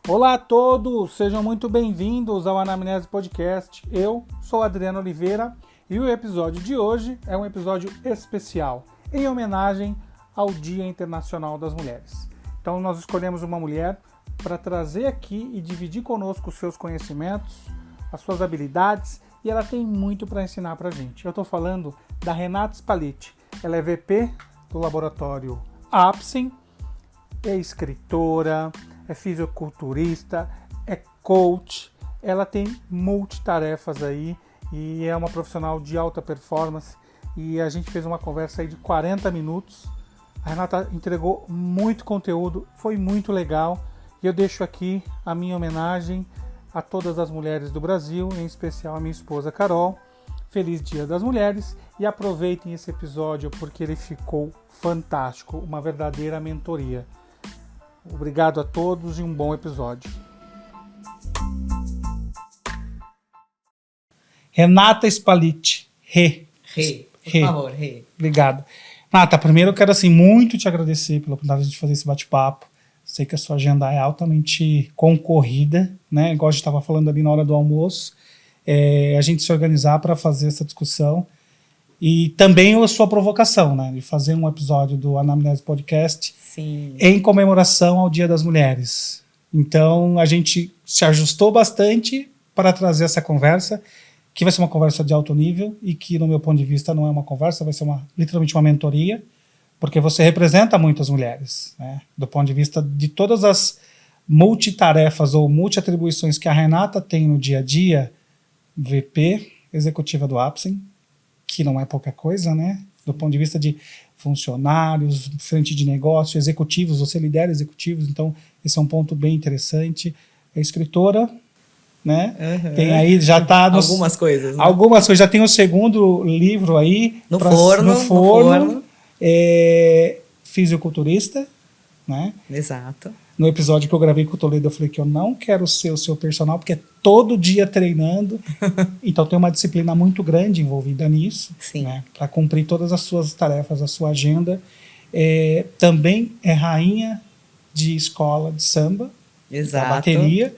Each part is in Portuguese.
Olá a todos, sejam muito bem-vindos ao Anamnese Podcast. Eu sou Adriano Oliveira e o episódio de hoje é um episódio especial, em homenagem ao Dia Internacional das Mulheres. Então nós escolhemos uma mulher para trazer aqui e dividir conosco os seus conhecimentos, as suas habilidades, e ela tem muito para ensinar para a gente. Eu estou falando da Renata Spalletti. Ela é VP do laboratório Apsen, é escritora, é fisiculturista, é coach, ela tem multitarefas aí e é uma profissional de alta performance, e a gente fez uma conversa aí de 40 minutos. A Renata entregou muito conteúdo, foi muito legal, e eu deixo aqui a minha homenagem a todas as mulheres do Brasil, em especial a minha esposa Carol. Feliz Dia das Mulheres, e aproveitem esse episódio porque ele ficou fantástico, uma verdadeira mentoria. Obrigado a todos e um bom episódio. Renata Spalletti. Por favor. Obrigado. Renata, primeiro eu quero muito te agradecer pela oportunidade de fazer esse bate-papo. Sei que a sua agenda é altamente concorrida, né? Igual a gente estava falando ali na hora do almoço. A gente se organizar para fazer essa discussão. E também a sua provocação, né? De fazer um episódio do Anamnese Podcast. Sim. Em comemoração ao Dia das Mulheres. Então, a gente se ajustou bastante para trazer essa conversa, que vai ser uma conversa de alto nível e que, no meu ponto de vista, não é uma conversa, vai ser literalmente uma mentoria, porque você representa muitas mulheres, né? Do ponto de vista de todas as multitarefas ou multiatribuições que a Renata tem no dia a dia, VP, executiva do Apsen, que não é pouca coisa, né? Do ponto de vista de funcionários, frente de negócio, executivos, você lidera executivos, então esse é um ponto bem interessante. É escritora, né? Uhum. Tem aí, já está algumas coisas, né? Algumas coisas, já tem o segundo livro aí. No forno. Fisiculturista, né? Exato. No episódio que eu gravei com o Toledo, eu falei que eu não quero ser o seu personal, porque é todo dia treinando. Então tem uma disciplina muito grande envolvida nisso, né? Para cumprir todas as suas tarefas, a sua agenda. Também é rainha de escola de samba, exato, da bateria.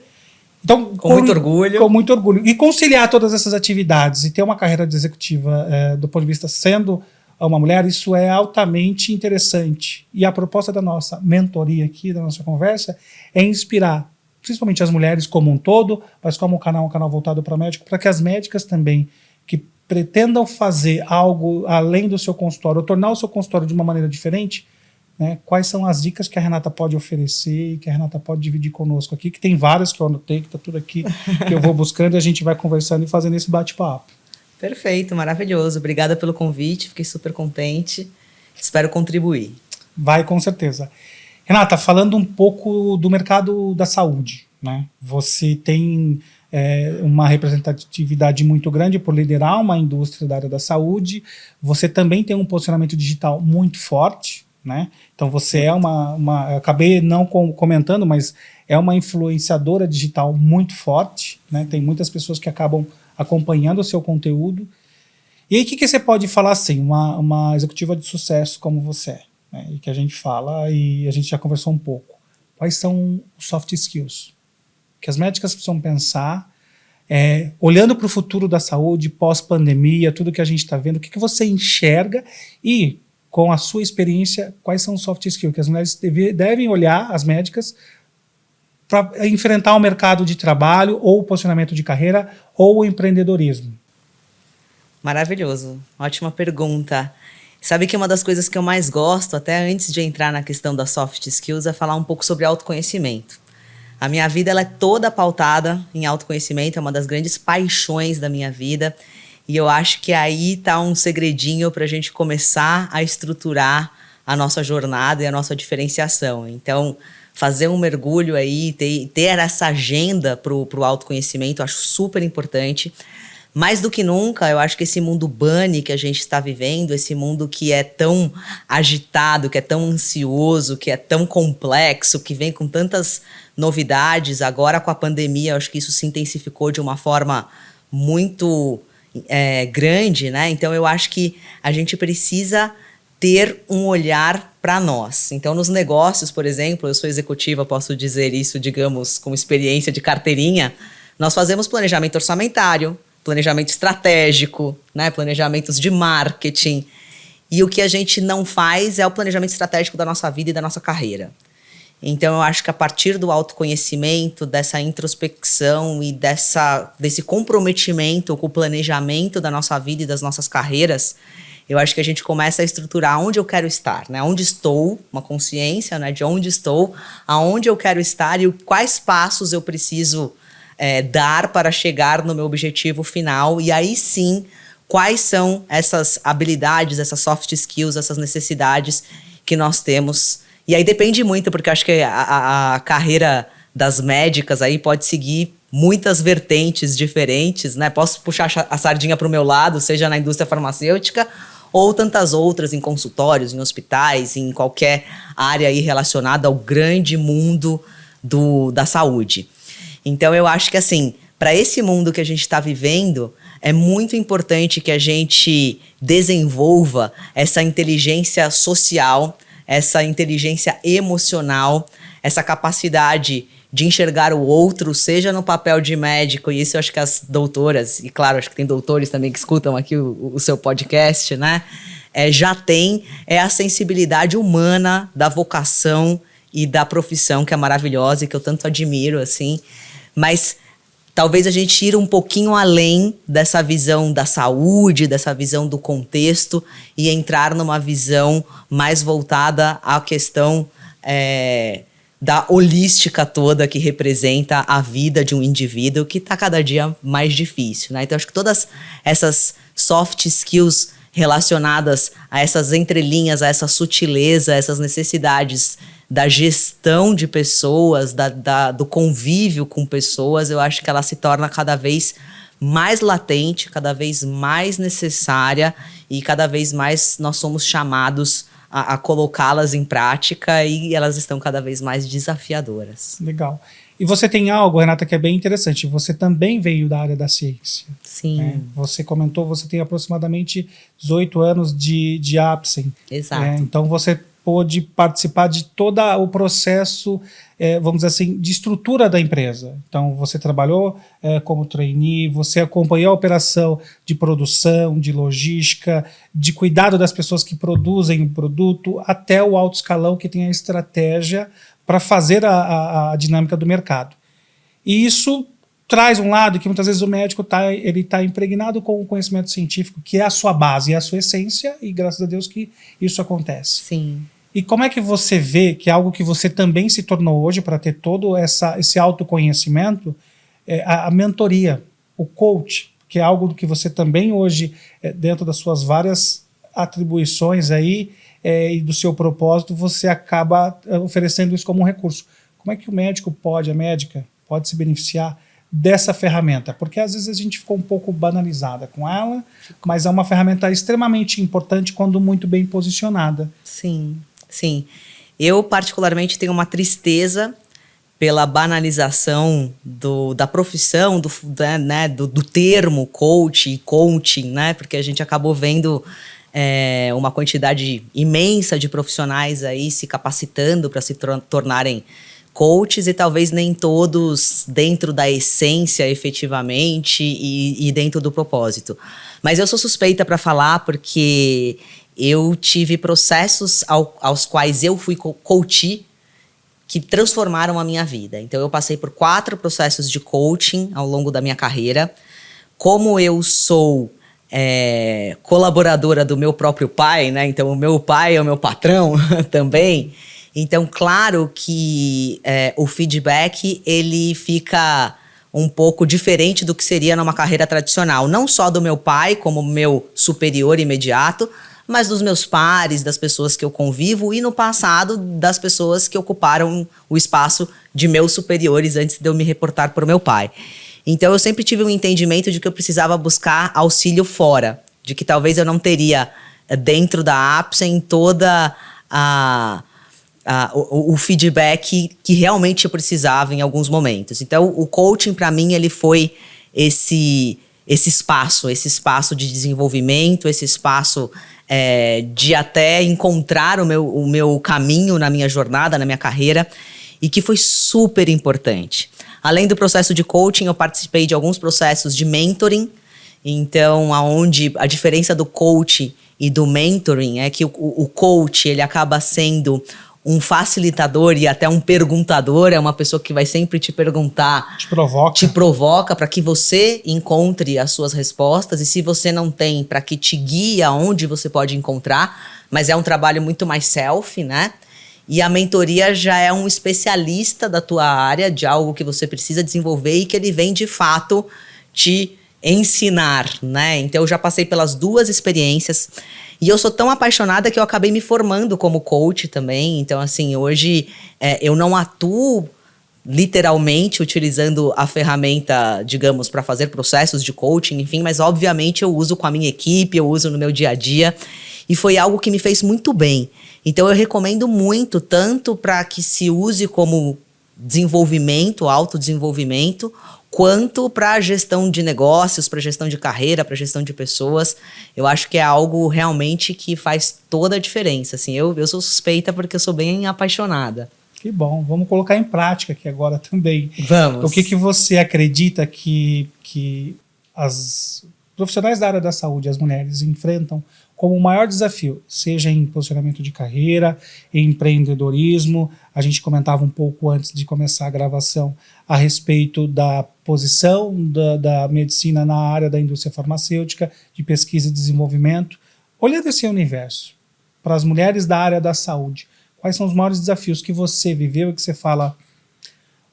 Então, com muito orgulho. Com muito orgulho. E conciliar todas essas atividades e ter uma carreira de executiva do ponto de vista sendo uma mulher, isso é altamente interessante. E a proposta da nossa mentoria aqui, da nossa conversa, é inspirar, principalmente as mulheres como um todo, mas como o canal é um canal voltado para médico, para que as médicas também, que pretendam fazer algo além do seu consultório, ou tornar o seu consultório de uma maneira diferente, né, quais são as dicas que a Renata pode oferecer e que a Renata pode dividir conosco aqui, que tem várias que eu anotei, que está tudo aqui, que eu vou buscando, e a gente vai conversando e fazendo esse bate-papo. Perfeito, maravilhoso. Obrigada pelo convite, fiquei super contente. Espero contribuir. Vai, com certeza. Renata, falando um pouco do mercado da saúde, né? Você tem uma representatividade muito grande por liderar uma indústria da área da saúde. Você também tem um posicionamento digital muito forte, né? Então você é eu acabei não comentando, mas é uma influenciadora digital muito forte, né? Tem muitas pessoas que acabam acompanhando o seu conteúdo. E aí, o que você pode falar assim, uma executiva de sucesso como você é, né? E que a gente fala, e a gente já conversou um pouco. Quais são os soft skills que as médicas precisam pensar, olhando para o futuro da saúde, pós-pandemia, tudo que a gente está vendo, o que você enxerga e, com a sua experiência, quais são os soft skills que as mulheres devem olhar, as médicas, para enfrentar o mercado de trabalho, ou o posicionamento de carreira, ou o empreendedorismo? Maravilhoso, ótima pergunta. Sabe que uma das coisas que eu mais gosto, até antes de entrar na questão das soft skills, é falar um pouco sobre autoconhecimento. A minha vida ela é toda pautada em autoconhecimento, é uma das grandes paixões da minha vida, e eu acho que aí está um segredinho para a gente começar a estruturar a nossa jornada e a nossa diferenciação. Então, fazer um mergulho aí, ter essa agenda para o autoconhecimento, acho super importante. Mais do que nunca, eu acho que esse mundo bunny que a gente está vivendo, esse mundo que é tão agitado, que é tão ansioso, que é tão complexo, que vem com tantas novidades, agora com a pandemia, eu acho que isso se intensificou de uma forma muito grande, né? Então, eu acho que a gente precisa ter um olhar para nós. Então, nos negócios, por exemplo, eu sou executiva, posso dizer isso, digamos, com experiência de carteirinha, nós fazemos planejamento orçamentário, planejamento estratégico, né? Planejamentos de marketing. E o que a gente não faz é o planejamento estratégico da nossa vida e da nossa carreira. Então, eu acho que a partir do autoconhecimento, dessa introspecção e desse comprometimento com o planejamento da nossa vida e das nossas carreiras, eu acho que a gente começa a estruturar onde eu quero estar, né? Onde estou, uma consciência, né? De onde estou, aonde eu quero estar e quais passos eu preciso dar para chegar no meu objetivo final. E aí sim, quais são essas habilidades, essas soft skills, essas necessidades que nós temos. E aí depende muito, porque eu acho que a carreira das médicas aí pode seguir muitas vertentes diferentes, né? Posso puxar a sardinha para o meu lado, seja na indústria farmacêutica ou tantas outras em consultórios, em hospitais, em qualquer área aí relacionada ao grande mundo da saúde. Então, eu acho que, assim, para esse mundo que a gente está vivendo, é muito importante que a gente desenvolva essa inteligência social, essa inteligência emocional, essa capacidade de enxergar o outro, seja no papel de médico, e isso eu acho que as doutoras, e claro, acho que tem doutores também que escutam aqui o seu podcast, né? Já tem a sensibilidade humana da vocação e da profissão, que é maravilhosa e que eu tanto admiro, assim. Mas talvez a gente ir um pouquinho além dessa visão da saúde, dessa visão do contexto e entrar numa visão mais voltada à questão da holística toda que representa a vida de um indivíduo que está cada dia mais difícil, né? Então, acho que todas essas soft skills relacionadas a essas entrelinhas, a essa sutileza, a essas necessidades da gestão de pessoas, do convívio com pessoas, eu acho que ela se torna cada vez mais latente, cada vez mais necessária e cada vez mais nós somos chamados a colocá-las em prática e elas estão cada vez mais desafiadoras. Legal. E você tem algo, Renata, que é bem interessante. Você também veio da área da ciência. Sim. Né? Você comentou, você tem aproximadamente 18 anos de Apsen. Exato. Então você pôde participar de todo o processo, vamos dizer assim, de estrutura da empresa. Então você trabalhou como trainee, você acompanhou a operação de produção, de logística, de cuidado das pessoas que produzem o produto, até o alto escalão que tem a estratégia para fazer a dinâmica do mercado. E isso traz um lado que muitas vezes o médico tá impregnado com o conhecimento científico, que é a sua base, é a sua essência, e graças a Deus que isso acontece. Sim. E como é que você vê que é algo que você também se tornou hoje para ter todo esse autoconhecimento, a mentoria, o coach, que é algo que você também hoje, dentro das suas várias atribuições aí, e do seu propósito, você acaba oferecendo isso como um recurso. Como é que o médico a médica pode se beneficiar dessa ferramenta? Porque às vezes a gente ficou um pouco banalizada com ela, mas é uma ferramenta extremamente importante quando muito bem posicionada. Sim, sim. Eu particularmente tenho uma tristeza pela banalização da profissão, do termo coach e coaching, né? Porque a gente acabou vendo uma quantidade imensa de profissionais aí se capacitando para se tornarem coaches e talvez nem todos dentro da essência efetivamente e dentro do propósito. Mas eu sou suspeita para falar porque eu tive processos aos quais eu fui coach que transformaram a minha vida. Então eu passei por 4 processos de coaching ao longo da minha carreira. Como eu sou colaboradora do meu próprio pai, né? Então o meu pai é o meu patrão também. Então, claro que o feedback ele fica um pouco diferente do que seria numa carreira tradicional. Não só do meu pai como meu superior imediato, mas dos meus pares, das pessoas que eu convivo e no passado das pessoas que ocuparam o espaço de meus superiores antes de eu me reportar para o meu pai. Então eu sempre tive um entendimento de que eu precisava buscar auxílio fora, de que talvez eu não teria dentro da Apsen toda o feedback que realmente eu precisava em alguns momentos. Então o coaching para mim ele foi esse espaço de desenvolvimento, esse espaço de até encontrar o meu caminho na minha jornada, na minha carreira, e que foi super importante. Além do processo de coaching, eu participei de alguns processos de mentoring. Então, aonde a diferença do coach e do mentoring é que o coach ele acaba sendo um facilitador e até um perguntador, é uma pessoa que vai sempre te perguntar, te provoca para que você encontre as suas respostas, e se você não tem, para que te guie aonde você pode encontrar, mas é um trabalho muito mais self, né? E a mentoria já é um especialista da tua área, de algo que você precisa desenvolver e que ele vem de fato te ensinar, né? Então eu já passei pelas duas experiências e eu sou tão apaixonada que eu acabei me formando como coach também. Então assim, hoje eu não atuo literalmente utilizando a ferramenta, digamos, para fazer processos de coaching, enfim, mas obviamente eu uso com a minha equipe, eu uso no meu dia a dia, e foi algo que me fez muito bem. Então eu recomendo muito, tanto para que se use como desenvolvimento, autodesenvolvimento, quanto para a gestão de negócios, para gestão de carreira, para gestão de pessoas. Eu acho que é algo realmente que faz toda a diferença. Assim, eu sou suspeita porque eu sou bem apaixonada. Que bom, vamos colocar em prática aqui agora também. Vamos. O que você acredita que as profissionais da área da saúde, as mulheres, enfrentam como o maior desafio, seja em posicionamento de carreira, em empreendedorismo? A gente comentava um pouco antes de começar a gravação a respeito da posição da medicina na área da indústria farmacêutica, de pesquisa e desenvolvimento. Olhando esse universo, para as mulheres da área da saúde, quais são os maiores desafios que você viveu e que você fala,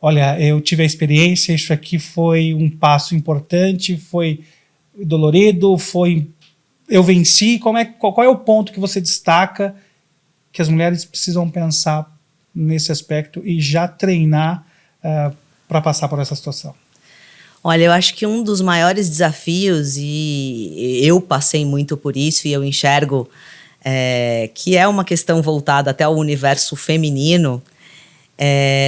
olha, eu tive a experiência, isso aqui foi um passo importante, foi dolorido, eu venci? Qual é o ponto que você destaca que as mulheres precisam pensar nesse aspecto e já treinar para passar por essa situação? Olha, eu acho que um dos maiores desafios, e eu passei muito por isso, e eu enxergo que é uma questão voltada até ao universo feminino,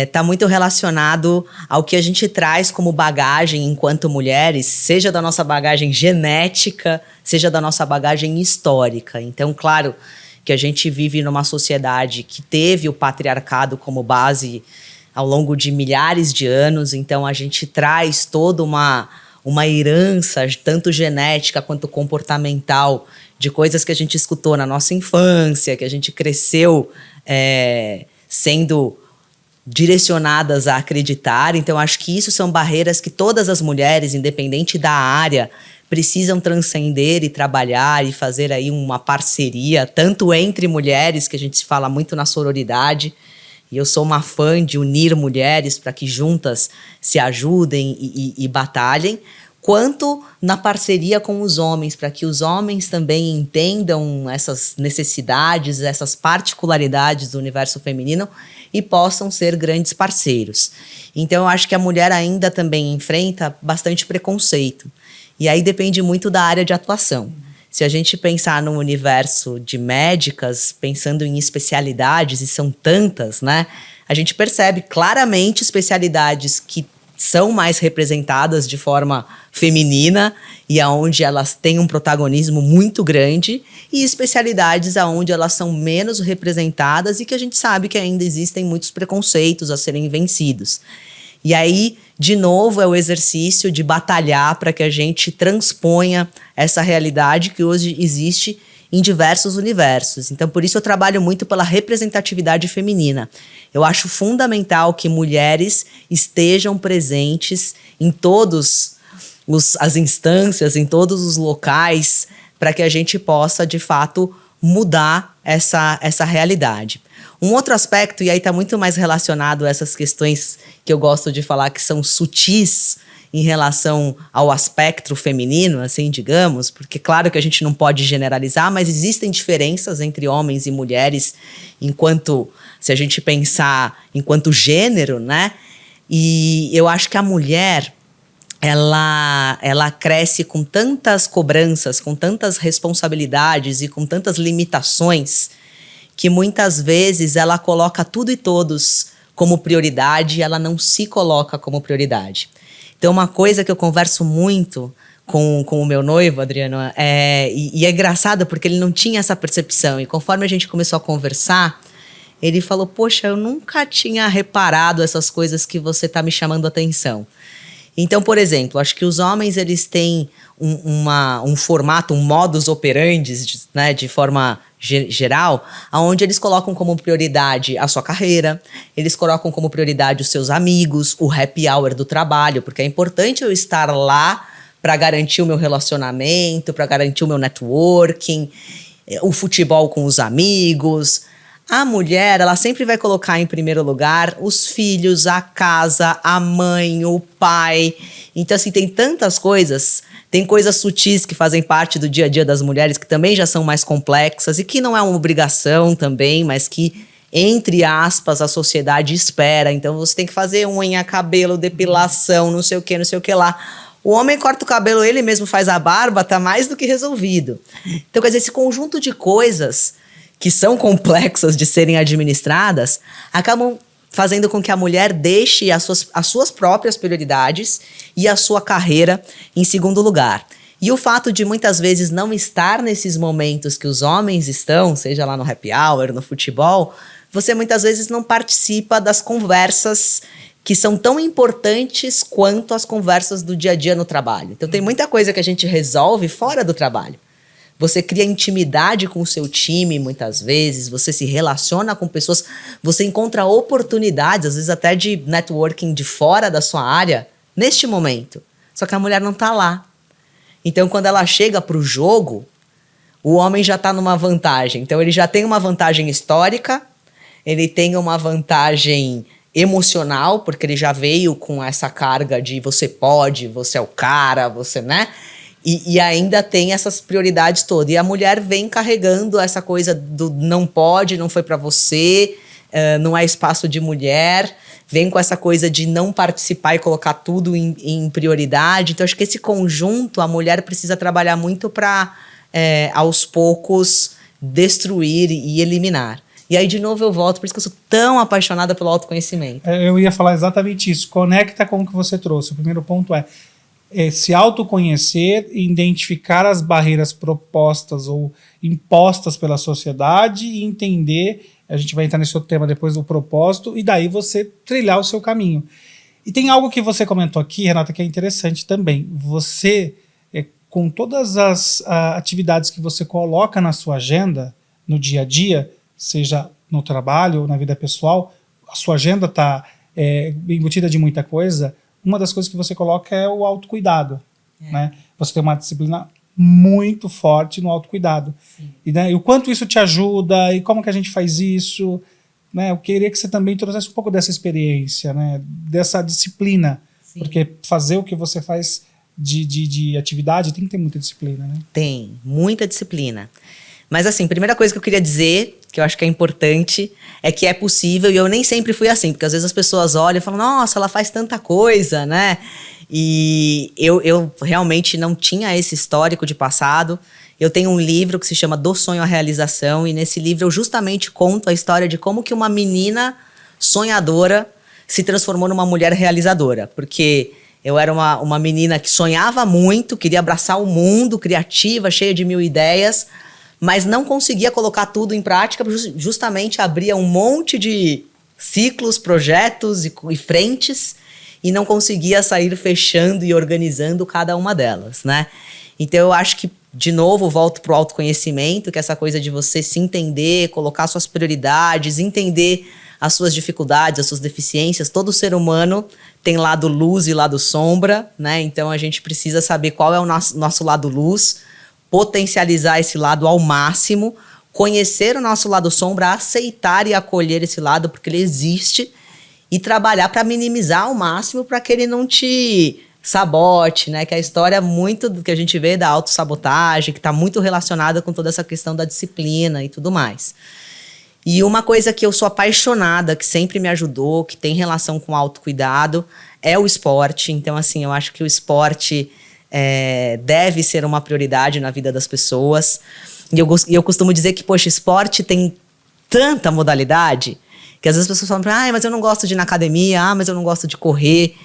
está muito relacionado ao que a gente traz como bagagem enquanto mulheres, seja da nossa bagagem genética, seja da nossa bagagem histórica. Então, claro que a gente vive numa sociedade que teve o patriarcado como base ao longo de milhares de anos, então a gente traz toda uma herança, tanto genética quanto comportamental, de coisas que a gente escutou na nossa infância, que a gente cresceu sendo direcionadas a acreditar. Então acho que isso são barreiras que todas as mulheres, independente da área, precisam transcender e trabalhar e fazer aí uma parceria, tanto entre mulheres, que a gente se fala muito na sororidade, e eu sou uma fã de unir mulheres para que juntas se ajudem e batalhem, quanto na parceria com os homens, para que os homens também entendam essas necessidades, essas particularidades do universo feminino e possam ser grandes parceiros. Então eu acho que a mulher ainda também enfrenta bastante preconceito. E aí depende muito da área de atuação. Se a gente pensar no universo de médicas, pensando em especialidades, e são tantas, né? A gente percebe claramente especialidades que são mais representadas de forma feminina e aonde elas têm um protagonismo muito grande, e especialidades aonde elas são menos representadas e que a gente sabe que ainda existem muitos preconceitos a serem vencidos. E aí, de novo, é o exercício de batalhar para que a gente transponha essa realidade que hoje existe em diversos universos. Então, por isso eu trabalho muito pela representatividade feminina. Eu acho fundamental que mulheres estejam presentes em todas as instâncias, em todos os locais, para que a gente possa, de fato, mudar essa realidade. Um outro aspecto, e aí está muito mais relacionado a essas questões que eu gosto de falar que são sutis em relação ao aspecto feminino, assim, digamos, porque claro que a gente não pode generalizar, mas existem diferenças entre homens e mulheres se a gente pensar enquanto gênero, né? E eu acho que a mulher, ela cresce com tantas cobranças, com tantas responsabilidades e com tantas limitações, que muitas vezes ela coloca tudo e todos como prioridade e ela não se coloca como prioridade. Então, uma coisa que eu converso muito com o meu noivo, Adriano, e é engraçado porque ele não tinha essa percepção. E conforme a gente começou a conversar, ele falou, poxa, eu nunca tinha reparado essas coisas que você está me chamando a atenção. Então, por exemplo, acho que os homens eles têm um formato, um modus operandi, né, de forma geral, onde eles colocam como prioridade a sua carreira, eles colocam como prioridade os seus amigos, o happy hour do trabalho, porque é importante eu estar lá para garantir o meu relacionamento, para garantir o meu networking, o futebol com os amigos. A mulher, ela sempre vai colocar em primeiro lugar os filhos, a casa, a mãe, o pai. Então, assim, tem tantas coisas. Tem coisas sutis que fazem parte do dia a dia das mulheres, que também já são mais complexas e que não é uma obrigação também, mas que, entre aspas, a sociedade espera. Então, você tem que fazer unha, cabelo, depilação, não sei o que lá. O homem corta o cabelo, ele mesmo faz a barba, tá mais do que resolvido. Então, quer dizer, esse conjunto de coisas que são complexas de serem administradas, acabam fazendo com que a mulher deixe as suas próprias prioridades e a sua carreira em segundo lugar. E o fato de muitas vezes não estar nesses momentos que os homens estão, seja lá no happy hour, no futebol, você muitas vezes não participa das conversas que são tão importantes quanto as conversas do dia a dia no trabalho. Então tem muita coisa que a gente resolve fora do trabalho. Você cria intimidade com o seu time, muitas vezes, você se relaciona com pessoas, você encontra oportunidades, às vezes até de networking de fora da sua área, neste momento. Só que a mulher não está lá. Então, quando ela chega para o jogo, o homem já está numa vantagem. Então, ele já tem uma vantagem histórica, ele tem uma vantagem emocional, porque ele já veio com essa carga de você pode, você é o cara, você, né? E ainda tem essas prioridades todas. E a mulher vem carregando essa coisa do não pode, não foi para você, não é espaço de mulher. Vem com essa coisa de não participar e colocar tudo em prioridade. Então, acho que esse conjunto, a mulher precisa trabalhar muito para, aos poucos, destruir e eliminar. E aí, de novo, eu volto, por isso que eu sou tão apaixonada pelo autoconhecimento. Eu ia falar exatamente isso. Conecta com o que você trouxe. O primeiro ponto é se autoconhecer e identificar as barreiras propostas ou impostas pela sociedade e entender, a gente vai entrar nesse outro tema depois do propósito, e daí você trilhar o seu caminho. E tem algo que você comentou aqui, Renata, que é interessante também. Você, com todas as atividades que você coloca na sua agenda, no dia a dia, seja no trabalho ou na vida pessoal, a sua agenda está embutida de muita coisa. Uma das coisas que você coloca é o autocuidado, né? Você tem uma disciplina muito forte no autocuidado. E, né, e o quanto isso te ajuda, e como que a gente faz isso, né? Eu queria que você também trouxesse um pouco dessa experiência, né? Dessa disciplina. Sim. Porque fazer o que você faz de atividade tem que ter muita disciplina, né? Tem, muita disciplina. Mas assim, primeira coisa que eu queria dizer, que eu acho que é importante, é que é possível, e eu nem sempre fui assim, porque às vezes as pessoas olham e falam, nossa, ela faz tanta coisa, né? E eu realmente não tinha esse histórico de passado. Eu tenho um livro que se chama Do Sonho à Realização, e nesse livro eu justamente conto a história de como que uma menina sonhadora se transformou numa mulher realizadora, porque eu era uma menina que sonhava muito, queria abraçar o mundo, criativa, cheia de mil ideias, mas não conseguia colocar tudo em prática, justamente abria um monte de ciclos, projetos e frentes, e não conseguia sair fechando e organizando cada uma delas, né? Então eu acho que, de novo, volto para o autoconhecimento, que é essa coisa de você se entender, colocar suas prioridades, entender as suas dificuldades, as suas deficiências. Todo ser humano tem lado luz e lado sombra, né? Então a gente precisa saber qual é o nosso lado luz, potencializar esse lado ao máximo, conhecer o nosso lado sombra, aceitar e acolher esse lado, porque ele existe, e trabalhar para minimizar ao máximo para que ele não te sabote, né? Que é a história muito do que a gente vê da autossabotagem, que está muito relacionada com toda essa questão da disciplina e tudo mais. E uma coisa que eu sou apaixonada, que sempre me ajudou, que tem relação com autocuidado, é o esporte. Então, assim, eu acho que o esporte deve ser uma prioridade na vida das pessoas. E eu costumo dizer que, poxa, esporte tem tanta modalidade, que às vezes as pessoas falam, mas eu não gosto de ir na academia, mas eu não gosto de correr.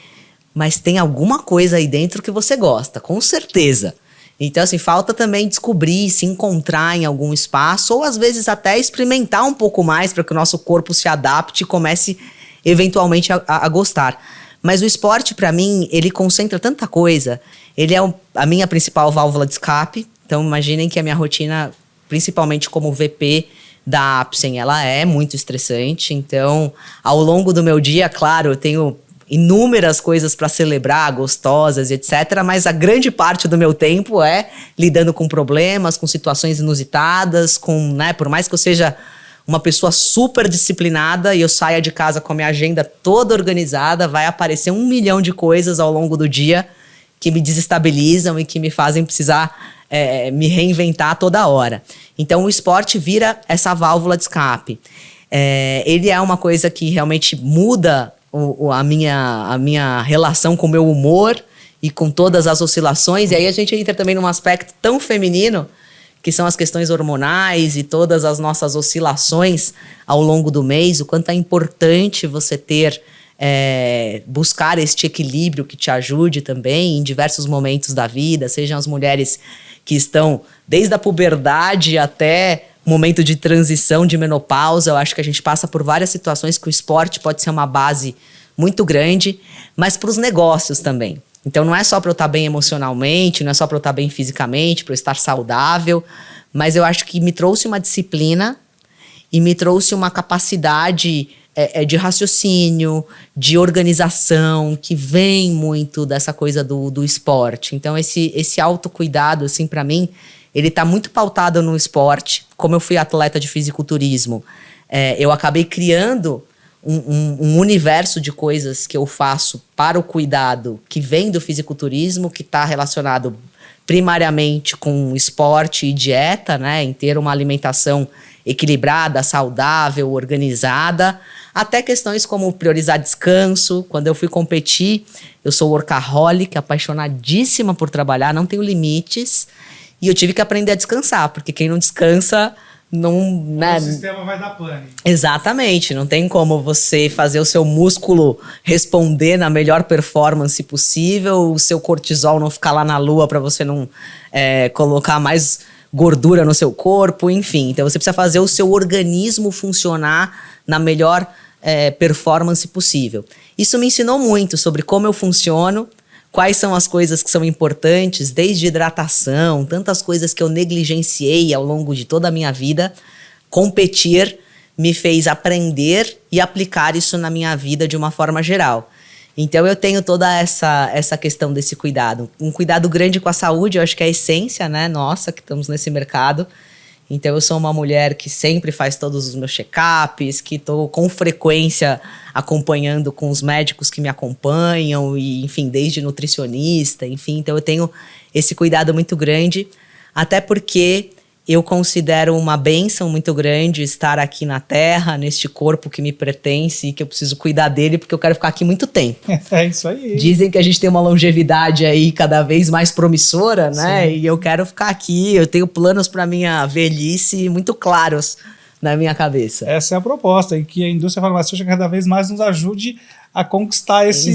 Mas tem alguma coisa aí dentro que você gosta, com certeza. Então, assim, falta também descobrir, se encontrar em algum espaço, ou às vezes até experimentar um pouco mais para que o nosso corpo se adapte e comece eventualmente a gostar. Mas o esporte, para mim, ele concentra tanta coisa. Ele é a minha principal válvula de escape. Então, imaginem que a minha rotina, principalmente como VP da Apsen, ela é muito estressante. Então, ao longo do meu dia, claro, eu tenho inúmeras coisas para celebrar, gostosas, etc. Mas a grande parte do meu tempo é lidando com problemas, com situações inusitadas, por mais que eu seja uma pessoa super disciplinada e eu saia de casa com a minha agenda toda organizada, vai aparecer 1 milhão de coisas ao longo do dia que me desestabilizam e que me fazem precisar me reinventar toda hora. Então o esporte vira essa válvula de escape. Ele é uma coisa que realmente muda a minha relação com o meu humor e com todas as oscilações. E aí a gente entra também num aspecto tão feminino, que são as questões hormonais e todas as nossas oscilações ao longo do mês, o quanto é importante você buscar este equilíbrio que te ajude também em diversos momentos da vida, sejam as mulheres que estão desde a puberdade até momento de transição, de menopausa. Eu acho que a gente passa por várias situações que o esporte pode ser uma base muito grande, mas para os negócios também. Então não é só para eu estar bem emocionalmente, não é só para eu estar bem fisicamente, para eu estar saudável, mas eu acho que me trouxe uma disciplina e me trouxe uma capacidade de raciocínio, de organização, que vem muito dessa coisa do esporte. Então esse autocuidado, assim, para mim, ele está muito pautado no esporte. Como eu fui atleta de fisiculturismo, eu acabei criando um universo de coisas que eu faço para o cuidado que vem do fisiculturismo, que está relacionado primariamente com esporte e dieta, né, em ter uma alimentação equilibrada, saudável, organizada, até questões como priorizar descanso. Quando eu fui competir, eu sou workaholic, apaixonadíssima por trabalhar, não tenho limites, e eu tive que aprender a descansar, porque quem não descansa não... O sistema vai dar pane. Exatamente, não tem como você fazer o seu músculo responder na melhor performance possível, o seu cortisol não ficar lá na lua para você não colocar mais gordura no seu corpo, enfim. Então você precisa fazer o seu organismo funcionar na melhor performance possível. Isso me ensinou muito sobre como eu funciono, quais são as coisas que são importantes, desde hidratação, tantas coisas que eu negligenciei ao longo de toda a minha vida. Competir me fez aprender e aplicar isso na minha vida de uma forma geral. Então eu tenho toda essa questão desse cuidado. Um cuidado grande com a saúde, eu acho que é a essência, né, nossa, que estamos nesse mercado. Então eu sou uma mulher que sempre faz todos os meus check-ups, que estou com frequência acompanhando com os médicos que me acompanham, e, enfim, desde nutricionista, enfim. Então eu tenho esse cuidado muito grande, até porque eu considero uma bênção muito grande estar aqui na Terra, neste corpo que me pertence e que eu preciso cuidar dele, porque eu quero ficar aqui muito tempo. É isso aí. Dizem que a gente tem uma longevidade aí cada vez mais promissora, né? Sim. E eu quero ficar aqui, eu tenho planos para minha velhice muito claros na minha cabeça. Essa é a proposta, e que a indústria farmacêutica cada vez mais nos ajude a conquistar esse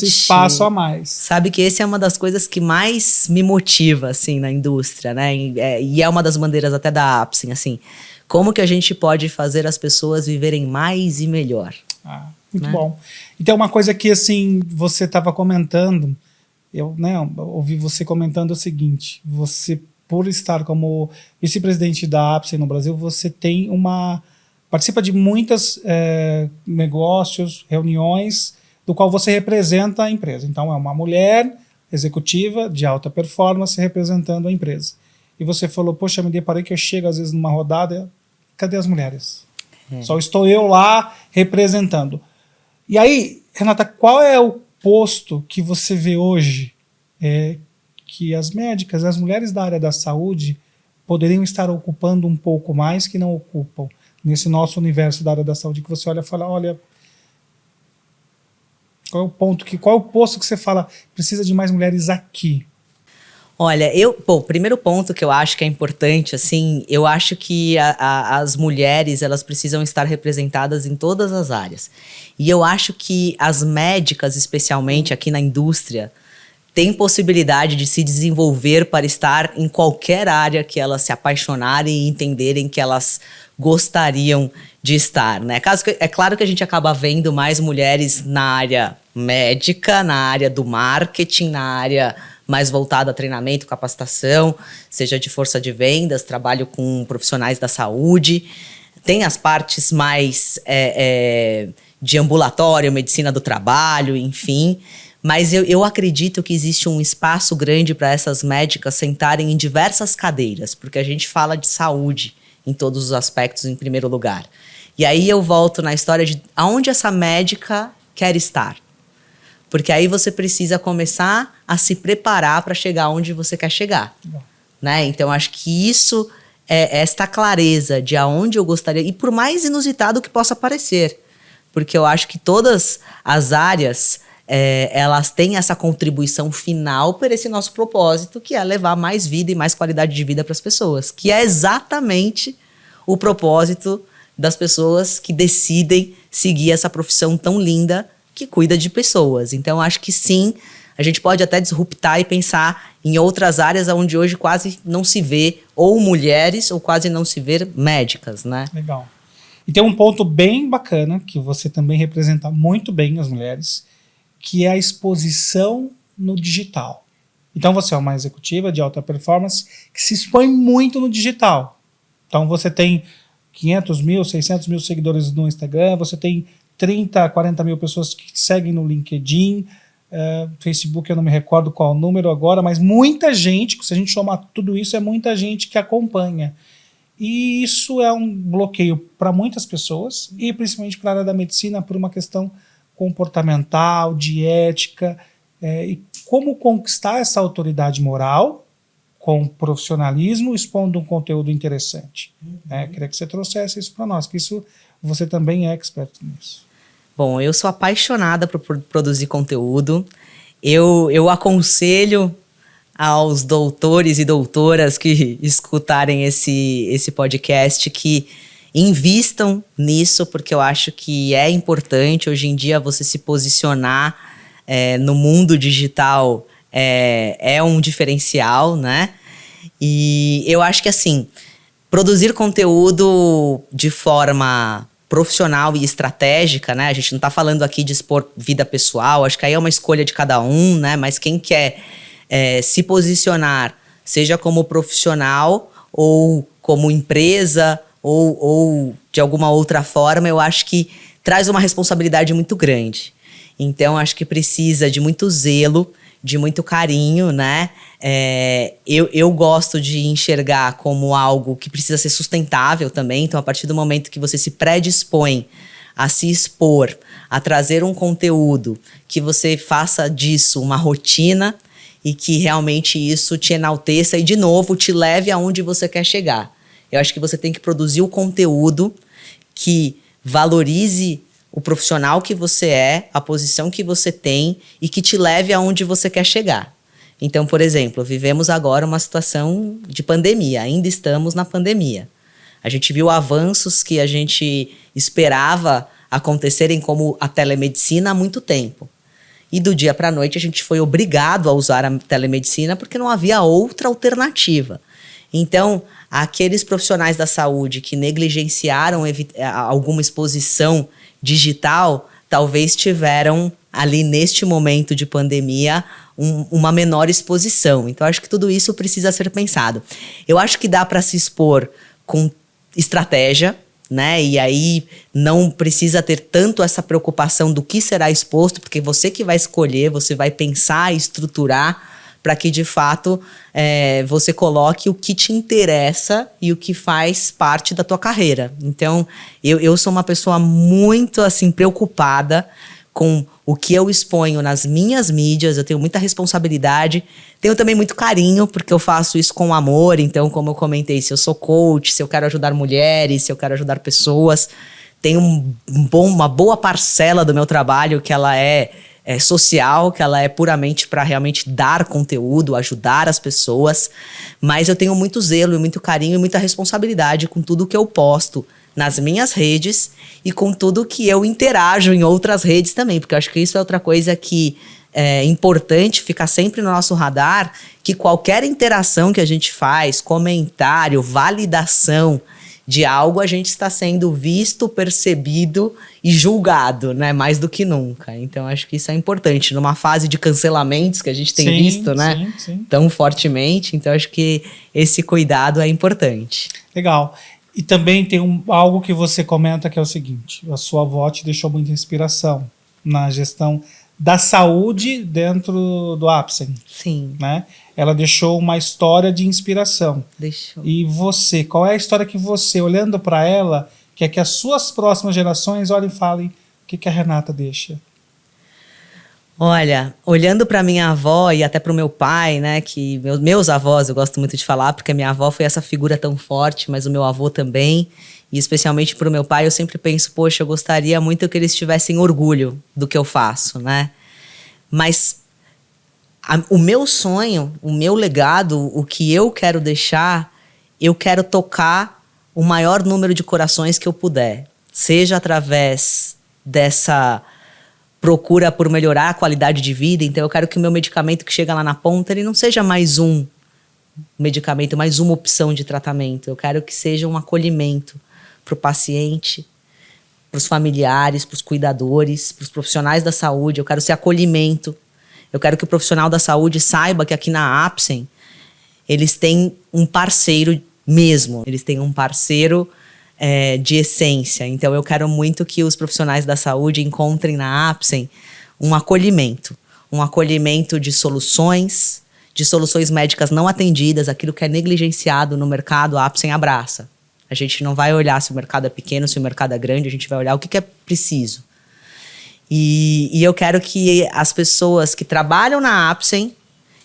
espaço a mais. Sabe que essa é uma das coisas que mais me motiva, assim, na indústria, né? E é uma das bandeiras até da Apsen, assim. Como que a gente pode fazer as pessoas viverem mais e melhor? Muito bom. Então, uma coisa que, assim, você estava comentando, eu ouvi você comentando o seguinte: você, por estar como vice-presidente da Apsen no Brasil, você participa de muitos negócios, reuniões, do qual você representa a empresa. Então, é uma mulher executiva de alta performance representando a empresa. E você falou, poxa, me deparei que eu chego às vezes numa rodada, cadê as mulheres? Só estou eu lá representando. E aí, Renata, qual é o posto que você vê hoje que as médicas, as mulheres da área da saúde poderiam estar ocupando um pouco mais que não ocupam? nesse nosso universo da área da saúde, que você olha e fala, olha, qual é o posto que você fala, precisa de mais mulheres aqui? Olha, o primeiro ponto que eu acho que é importante, assim, eu acho que as mulheres, elas precisam estar representadas em todas as áreas. E eu acho que as médicas, especialmente aqui na indústria, têm possibilidade de se desenvolver para estar em qualquer área que elas se apaixonarem e entenderem que elas gostariam de estar, né? É claro que a gente acaba vendo mais mulheres na área médica, na área do marketing, na área mais voltada a treinamento, capacitação, seja de força de vendas, trabalho com profissionais da saúde. Tem as partes mais de ambulatório, medicina do trabalho, enfim. Mas eu acredito que existe um espaço grande para essas médicas sentarem em diversas cadeiras, porque a gente fala de saúde em todos os aspectos em primeiro lugar. E aí eu volto na história de aonde essa médica quer estar. Porque aí você precisa começar a se preparar para chegar onde você quer chegar. Né? Então, acho que isso é esta clareza de aonde eu gostaria, e por mais inusitado que possa parecer. Porque eu acho que todas as áreas, elas têm essa contribuição final para esse nosso propósito, que é levar mais vida e mais qualidade de vida para as pessoas. Que é exatamente o propósito das pessoas que decidem seguir essa profissão tão linda que cuida de pessoas. Então, acho que sim, a gente pode até disruptar e pensar em outras áreas onde hoje quase não se vê ou mulheres ou quase não se vê médicas, né? Legal. E tem um ponto bem bacana, que você também representa muito bem as mulheres, que é a exposição no digital. Então, você é uma executiva de alta performance que se expõe muito no digital. Então, você tem 500 mil, 600 mil seguidores no Instagram, você tem 30, 40 mil pessoas que seguem no LinkedIn, Facebook eu não me recordo qual o número agora, mas muita gente, se a gente somar tudo isso, é muita gente que acompanha. E isso é um bloqueio para muitas pessoas, e principalmente para a área da medicina, por uma questão comportamental, de ética, e como conquistar essa autoridade moral com profissionalismo, expondo um conteúdo interessante. Queria que você trouxesse isso para nós, que isso você também é expert nisso. Bom, eu sou apaixonada por produzir conteúdo. Eu aconselho aos doutores e doutoras que escutarem esse podcast que invistam nisso, porque eu acho que é importante hoje em dia você se posicionar no mundo digital, é um diferencial, né? E eu acho que assim, produzir conteúdo de forma profissional e estratégica, né? A gente não está falando aqui de expor vida pessoal, acho que aí é uma escolha de cada um, né? Mas quem quer se posicionar, seja como profissional ou como empresa ou de alguma outra forma, eu acho que traz uma responsabilidade muito grande. Então, acho que precisa de muito zelo, de muito carinho, né? Eu gosto de enxergar como algo que precisa ser sustentável também. Então, a partir do momento que você se predispõe a se expor, a trazer um conteúdo, que você faça disso uma rotina e que realmente isso te enalteça e, de novo, te leve aonde você quer chegar. Eu acho que você tem que produzir o conteúdo que valorize o profissional que você é, a posição que você tem e que te leve aonde você quer chegar. Então, por exemplo, vivemos agora uma situação de pandemia, ainda estamos na pandemia. A gente viu avanços que a gente esperava acontecerem como a telemedicina há muito tempo. E do dia para a noite a gente foi obrigado a usar a telemedicina porque não havia outra alternativa. Então, aqueles profissionais da saúde que negligenciaram alguma exposição digital, talvez tiveram ali neste momento de pandemia uma menor exposição. Então, acho que tudo isso precisa ser pensado. Eu acho que dá para se expor com estratégia, né? E aí não precisa ter tanto essa preocupação do que será exposto, porque você que vai escolher, você vai pensar e estruturar para que, de fato, você coloque o que te interessa e o que faz parte da tua carreira. Então, eu sou uma pessoa muito, assim, preocupada com o que eu exponho nas minhas mídias, eu tenho muita responsabilidade, tenho também muito carinho, porque eu faço isso com amor. Então, como eu comentei, se eu sou coach, se eu quero ajudar mulheres, se eu quero ajudar pessoas, tem uma boa parcela do meu trabalho que ela é social, que ela é puramente para realmente dar conteúdo, ajudar as pessoas, mas eu tenho muito zelo, muito carinho e muita responsabilidade com tudo que eu posto nas minhas redes e com tudo que eu interajo em outras redes também, porque eu acho que isso é outra coisa que é importante ficar sempre no nosso radar, que qualquer interação que a gente faz, comentário, validação de algo, a gente está sendo visto, percebido e julgado, né? Mais do que nunca. Então, acho que isso é importante. Numa fase de cancelamentos que a gente tem visto, né? Sim. Tão fortemente. Então, acho que esse cuidado é importante. Legal. E também tem algo que você comenta que é o seguinte: a sua avó te deixou muita inspiração na gestão da saúde dentro do Apsen. Sim. Né? Ela deixou uma história de inspiração. Deixou. E você, qual é a história que você, olhando para ela, quer que as suas próximas gerações olhem e falem o que a Renata deixa? Olha, olhando para minha avó e até para o meu pai, né, que meus avós eu gosto muito de falar, porque a minha avó foi essa figura tão forte, mas o meu avô também, e especialmente para o meu pai, eu sempre penso, poxa, eu gostaria muito que eles tivessem orgulho do que eu faço, né? Mas o meu sonho, o meu legado, o que eu quero deixar, eu quero tocar o maior número de corações que eu puder, seja através dessa procura por melhorar a qualidade de vida. Então eu quero que o meu medicamento que chega lá na ponta, ele não seja mais um medicamento, mais uma opção de tratamento. Eu quero que seja um acolhimento para o paciente, para os familiares, para os cuidadores, para os profissionais da saúde. Eu quero ser acolhimento. Eu quero que o profissional da saúde saiba que aqui na Apsen eles têm um parceiro mesmo. Eles têm um parceiro de essência. Então eu quero muito que os profissionais da saúde encontrem na Apsen um acolhimento de soluções médicas não atendidas, aquilo que é negligenciado no mercado. A Apsen abraça. A gente não vai olhar se o mercado é pequeno, se o mercado é grande, a gente vai olhar o que é preciso. E eu quero que as pessoas que trabalham na Apsen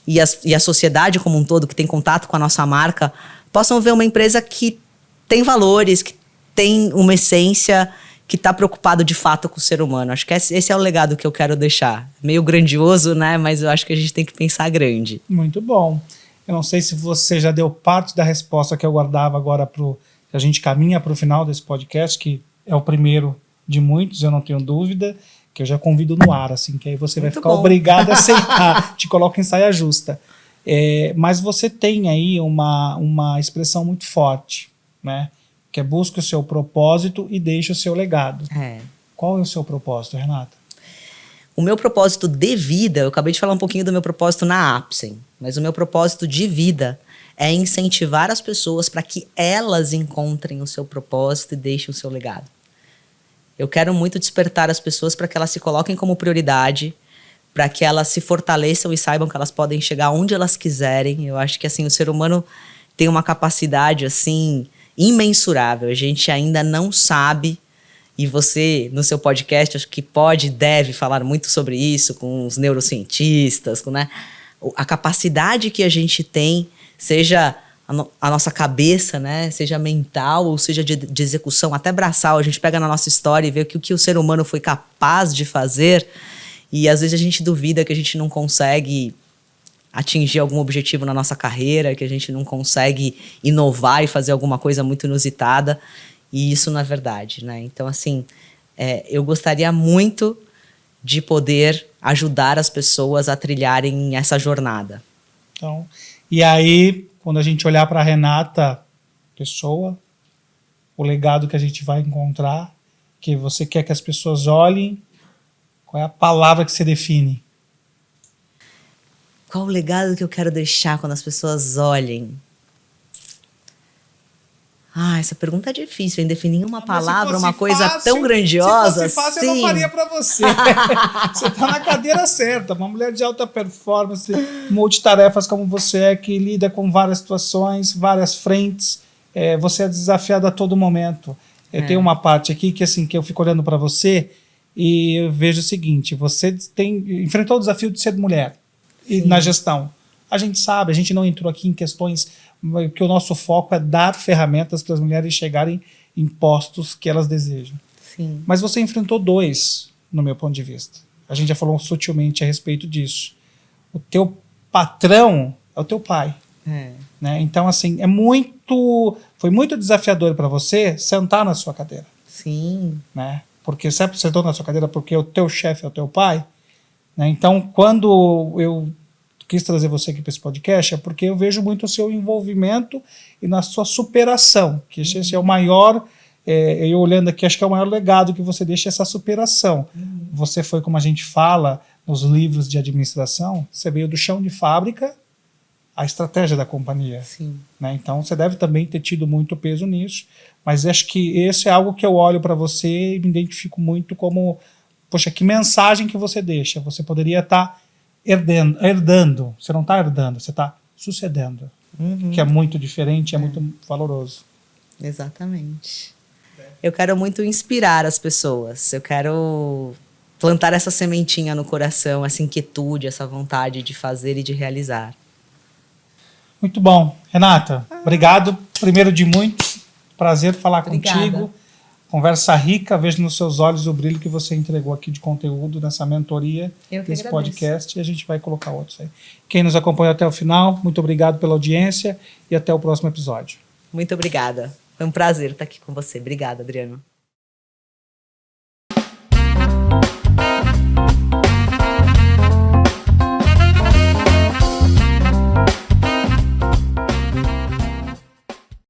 e a sociedade como um todo, que tem contato com a nossa marca, possam ver uma empresa que tem valores, que tem uma essência, que está preocupado de fato com o ser humano. Acho que esse é o legado que eu quero deixar. Meio grandioso, né? Mas eu acho que a gente tem que pensar grande. Muito bom. Eu não sei se você já deu parte da resposta que eu guardava agora a gente caminha para o final desse podcast, que é o primeiro de muitos, eu não tenho dúvida, que eu já convido no ar, assim, que aí você vai ficar obrigado a aceitar, te coloca em saia justa. Mas você tem aí uma expressão muito forte, né? Que é busca o seu propósito e deixa o seu legado. Qual é o seu propósito, Renata? O meu propósito de vida, eu acabei de falar um pouquinho do meu propósito na Apsen, mas o meu propósito de vida é incentivar as pessoas para que elas encontrem o seu propósito e deixem o seu legado. Eu quero muito despertar as pessoas para que elas se coloquem como prioridade, para que elas se fortaleçam e saibam que elas podem chegar onde elas quiserem. Eu acho que assim, o ser humano tem uma capacidade assim imensurável. A gente ainda não sabe, e você no seu podcast acho que pode e deve falar muito sobre isso com os neurocientistas, né? A capacidade que a gente tem, seja a nossa cabeça, né? Seja mental ou seja de execução, até braçal. A gente pega na nossa história e vê o que o ser humano foi capaz de fazer, e às vezes a gente duvida que a gente não consegue atingir algum objetivo na nossa carreira, que a gente não consegue inovar e fazer alguma coisa muito inusitada, e isso não é verdade, né? Então, assim, eu gostaria muito de poder ajudar as pessoas a trilharem essa jornada. Então, e aí, quando a gente olhar para a Renata, pessoa, o legado que a gente vai encontrar, que você quer que as pessoas olhem, qual é a palavra que você define? Qual o legado que eu quero deixar quando as pessoas olhem? Essa pergunta é difícil, em definir uma palavra, uma coisa fácil, tão grandiosa. Se fosse fácil, eu não faria para você. Você está na cadeira certa. Uma mulher de alta performance, multitarefas como você é, que lida com várias situações, várias frentes. Você é desafiada a todo momento. Tem uma parte aqui que, assim, que eu fico olhando para você e eu vejo o seguinte, você enfrentou o desafio de ser mulher na gestão. A gente sabe, a gente não entrou aqui em questões que o nosso foco é dar ferramentas para as mulheres chegarem em postos que elas desejam. Sim. Mas você enfrentou dois, no meu ponto de vista. A gente já falou sutilmente a respeito disso. O teu patrão é o teu pai. Né? Então, assim, foi muito desafiador para você sentar na sua cadeira. Sim. Né? Porque você sentou na sua cadeira porque o teu chefe é o teu pai. Né? Então, quando eu quis trazer você aqui para esse podcast, é porque eu vejo muito o seu envolvimento e na sua superação, que esse é o maior, eu olhando aqui, acho que é o maior legado que você deixa, essa superação. Você foi, como a gente fala nos livros de administração, você veio do chão de fábrica à estratégia da companhia. Sim. Né? Então, você deve também ter tido muito peso nisso, mas acho que esse é algo que eu olho para você e me identifico muito como, poxa, que mensagem que você deixa. Você poderia estar herdando. Você não está herdando, você está sucedendo. Que é muito diferente, é muito valoroso. Exatamente. Eu quero muito inspirar as pessoas. Eu quero plantar essa sementinha no coração, essa inquietude, essa vontade de fazer e de realizar. Muito bom. Renata, obrigado. Primeiro de muitos. Prazer falar contigo. Conversa rica, vejo nos seus olhos o brilho que você entregou aqui de conteúdo nessa mentoria, desse podcast, e a gente vai colocar outros aí. Quem nos acompanhou até o final, muito obrigado pela audiência e até o próximo episódio. Muito obrigada. Foi um prazer estar aqui com você. Obrigada, Adriano.